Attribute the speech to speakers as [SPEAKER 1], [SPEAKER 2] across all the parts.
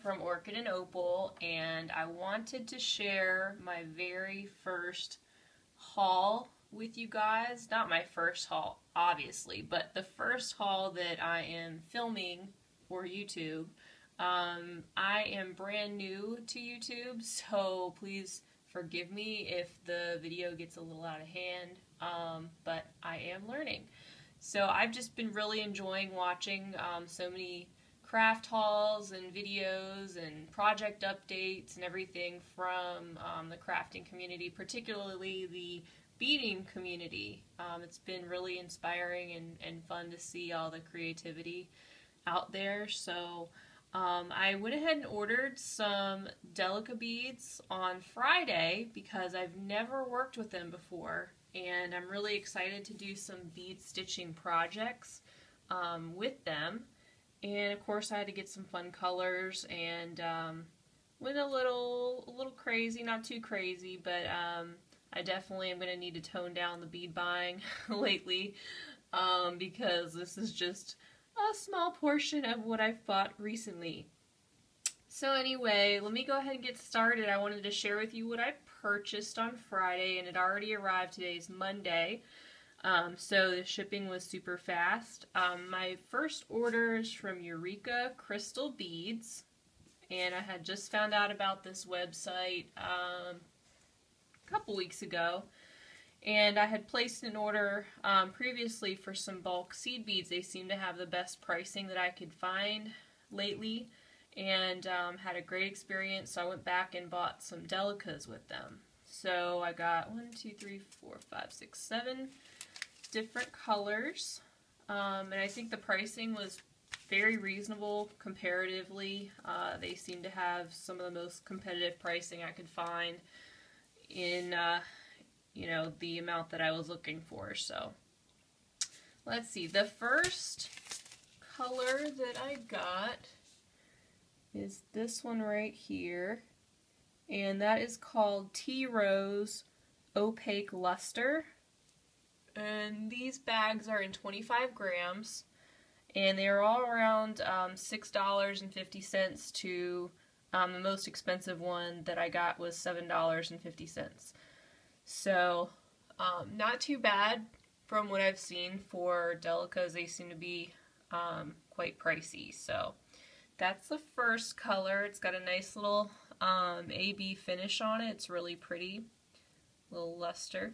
[SPEAKER 1] from Orchid and Opal, and I wanted to share my very first haul with you guys. Not my first haul, obviously, but the first haul that I am filming for YouTube. I am brand new to YouTube, so please forgive me if the video gets a little out of hand, but I am learning. So I've just been really enjoying watching so many craft hauls and videos and project updates and everything from the crafting community, particularly the beading community. It's been really inspiring and fun to see all the creativity out there. So I went ahead and ordered some Delica beads on Friday because I've never worked with them before, and I'm really excited to do some bead stitching projects with them. And of course I had to get some fun colors and went a little crazy, not too crazy, but I definitely am going to need to tone down the bead buying lately because this is just a small portion of what I've bought recently. So anyway, let me go ahead and get started. I wanted to share with you what I purchased on Friday, and it already arrived. Today's Monday. So the shipping was super fast. My first order is from Eureka Crystal Beads, and I had just found out about this website a couple weeks ago, and I had placed an order previously for some bulk seed beads. They seem to have the best pricing that I could find lately, and had a great experience, so I went back and bought some Delicas with them. So I got 7 different colors, and I think the pricing was very reasonable comparatively. They seem to have some of the most competitive pricing I could find in you know, the amount that I was looking for. So let's see, the first color that I got is this one right here, and that is called Tea Rose Opaque Luster. And these bags are in 25 grams, and they are all around $6.50 to the most expensive one that I got was $7.50. So not too bad from what I've seen for Delicas. They seem to be quite pricey. So that's the first color. It's got a nice little AB finish on it. It's really pretty, little luster.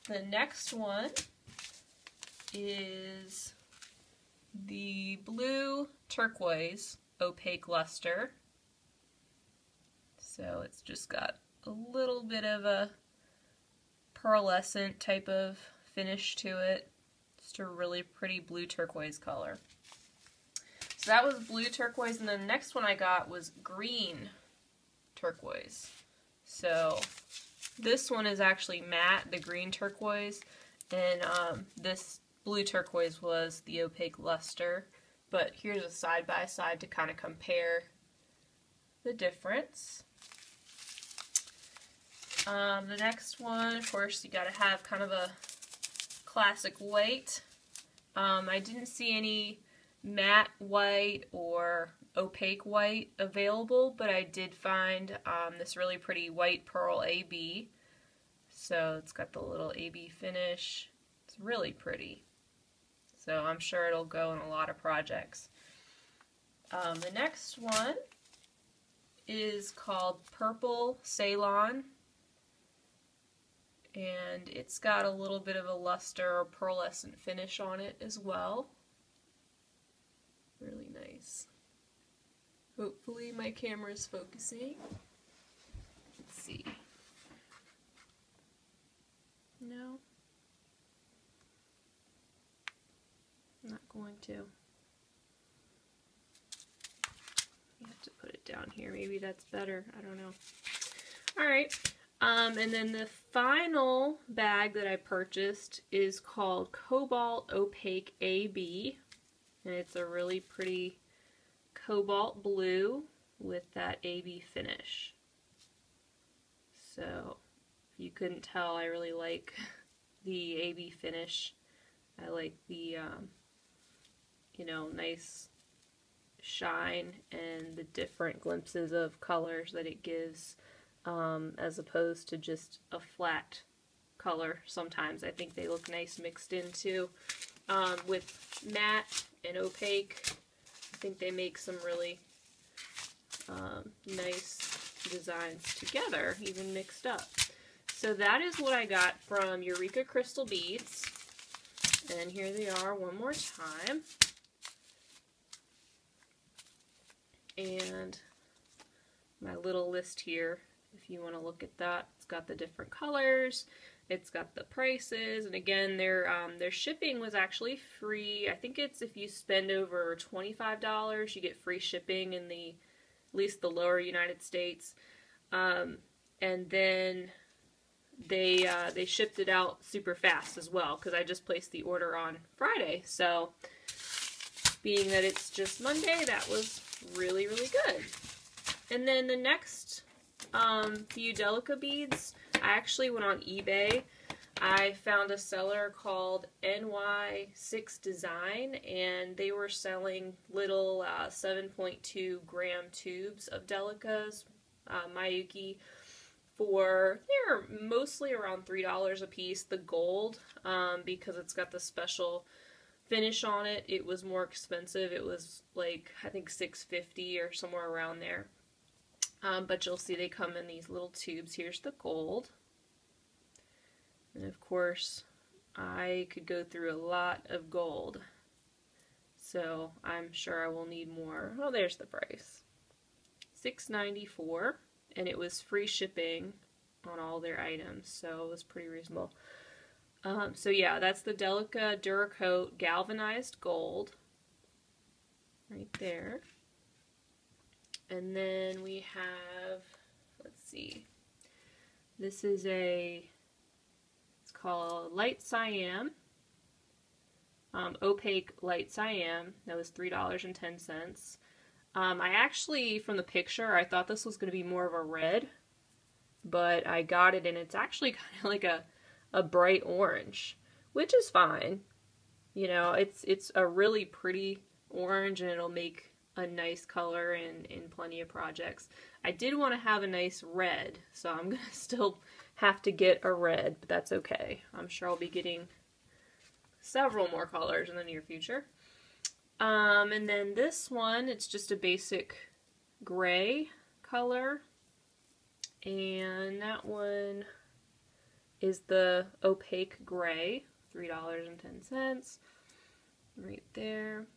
[SPEAKER 1] The next one is the blue turquoise opaque luster. So it's just got a little bit of a pearlescent type of finish to it. Just a really pretty blue turquoise color. So that was blue turquoise, and the next one I got was green turquoise. So this one is actually matte, the green turquoise, and this blue turquoise was the opaque luster. But here's a side-by-side to kind of compare the difference. The next one, of course, you gotta have kind of a classic white. I didn't see any matte white or opaque white available, but I did find this really pretty white pearl AB. So it's got the little AB finish. It's really pretty. So I'm sure it'll go in a lot of projects. The next one is called Purple Ceylon, and it's got a little bit of a luster or pearlescent finish on it as well. Really nice. Hopefully my camera is focusing. Let's see. No? I'm not going to. You have to put it down here. Maybe that's better. I don't know. Alright. And then the final bag that I purchased is called Cobalt Opaque AB. And it's a really pretty cobalt blue with that AB finish. So, if you couldn't tell, I really like the AB finish. I like the, you know, nice shine and the different glimpses of colors that it gives, as opposed to just a flat color. Sometimes I think they look nice mixed in too. With matte and opaque, I think they make some really nice designs together, even mixed up. So that is what I got from Eureka Crystal Beads. And here they are one more time. And my little list here, if you want to look at that, it's got the different colors, it's got the prices, and again, their shipping was actually free. I think it's if you spend over $25, you get free shipping in at least the lower United States. And then they shipped it out super fast as well, because I just placed the order on Friday. So being that it's just Monday, that was really, really good. And then the next few Delica beads, I actually went on eBay. I found a seller called NY6 Design, and they were selling little 7.2 gram tubes of Delicas, Miyuki, they're mostly around $3 a piece. The gold, because it's got the special finish on it, it was more expensive. It was like, I think $6.50 or somewhere around there. But you'll see they come in these little tubes. Here's the gold. And of course, I could go through a lot of gold. So I'm sure I will need more. Oh, there's the price. $6.94. And it was free shipping on all their items. So it was pretty reasonable. So yeah, that's the Delica Duracoat Galvanized Gold. Right there. And then we have, let's see, this is it's called Light Cyan, Opaque Light Cyan. That was $3.10. I actually, from the picture, I thought this was going to be more of a red, but I got it and it's actually kind of like a bright orange, which is fine. You know, it's a really pretty orange, and it'll make a nice color in plenty of projects. I did want to have a nice red, so I'm going to still have to get a red, but that's okay. I'm sure I'll be getting several more colors in the near future. And then this one, it's just a basic gray color, and that one is the Opaque Gray, $3.10, right there.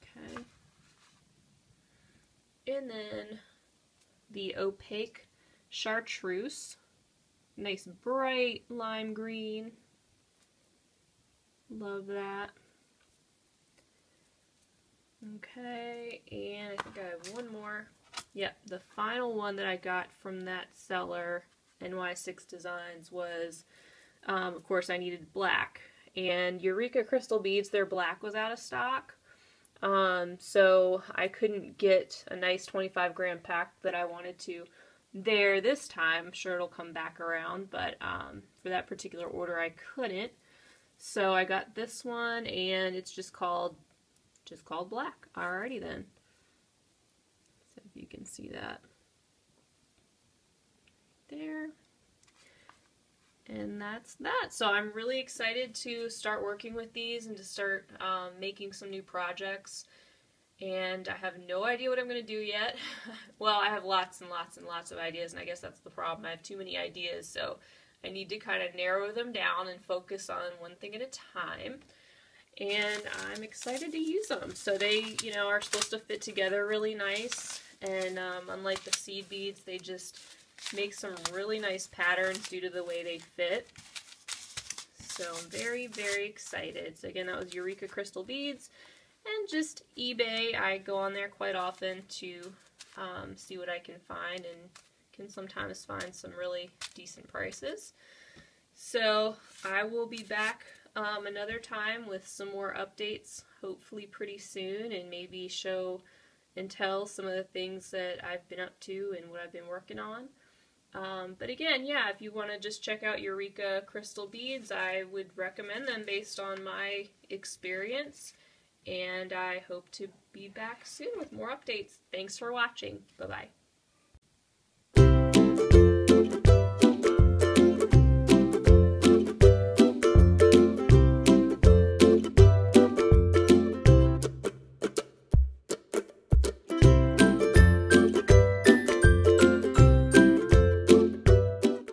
[SPEAKER 1] Okay. And then the Opaque Chartreuse, nice bright lime green, love that. Okay, and I think I have one more. Yep, the final one that I got from that seller, NY6 Designs, was, of course, I needed black. And Eureka Crystal Beads, their black was out of stock. So I couldn't get a nice 25 gram pack that I wanted to there this time. I'm sure it'll come back around, but for that particular order I couldn't. So I got this one, and it's just called black. Alrighty then. So if you can see that there. And that's that. So I'm really excited to start working with these and to start making some new projects. And I have no idea what I'm going to do yet. Well, I have lots and lots and lots of ideas, and I guess that's the problem. I have too many ideas, so I need to kind of narrow them down and focus on one thing at a time. And I'm excited to use them. So they, you know, are supposed to fit together really nice. And unlike the seed beads, they just make some really nice patterns due to the way they fit. So I'm very, very excited. So again, that was Eureka Crystal Beads. And just eBay. I go on there quite often to see what I can find, and can sometimes find some really decent prices. So I will be back another time with some more updates, hopefully pretty soon, and maybe show and tell some of the things that I've been up to and what I've been working on. But again, yeah, if you want to just check out Eureka Crystal Beads, I would recommend them based on my experience. and I hope to be back soon with more updates. Thanks for watching. Bye-bye.